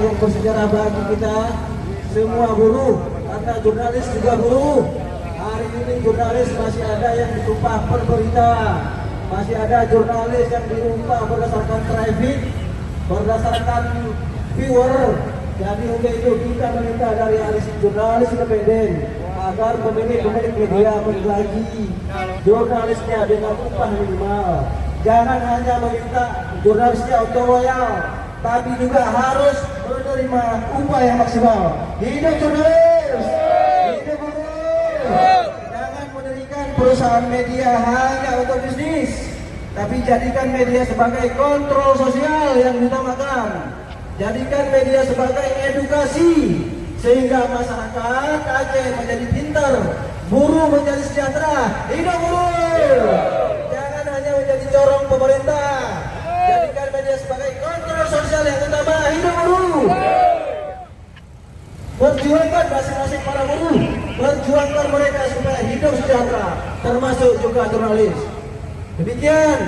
yang bersejarah bagi kita semua buruh, karena jurnalis juga buruh. Hari ini jurnalis masih ada yang disumpah berberita, masih ada jurnalis yang diumpah berdasarkan traffic, berdasarkan viewer. Jadi untuk itu kita meminta dari jurnalis independen agar pemilik media lagi jurnalisnya dengan upah minimal. Jangan hanya meminta jurnalisnya untuk loyal, tapi juga harus menerima upah yang maksimal. Hidup jurnalis, hidup buruh. Jangan mendirikan perusahaan media hanya untuk bisnis, tapi jadikan media sebagai kontrol sosial yang diutamakan. Jadikan media sebagai edukasi, sehingga masyarakat Aceh menjadi pintar, buruh menjadi sejahtera. Hidup buruh! Jangan hanya menjadi corong pemerintah. Jadikan media sebagai kontrol sosial yang utama. Hidup buruh! Perjuangkan masing-masing para buruh, perjuangkan mereka supaya hidup sejahtera, termasuk juga jurnalis. Demikian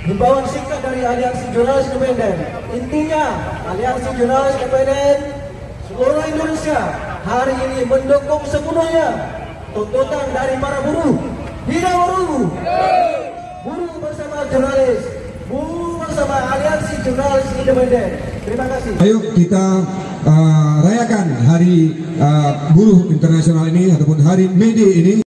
himbauan singkat dari Aliansi Jurnalis Independen. Intinya, Aliansi Jurnalis Independen seluruh Indonesia hari ini mendukung sepenuhnya tuntutan dari para buruh. Hidup buruh! Buruh bersama jurnalis, buruh bersama Aliansi Jurnalis Independen. Terima kasih. Ayo kita rayakan Hari Buruh Internasional ini ataupun Hari May Day ini.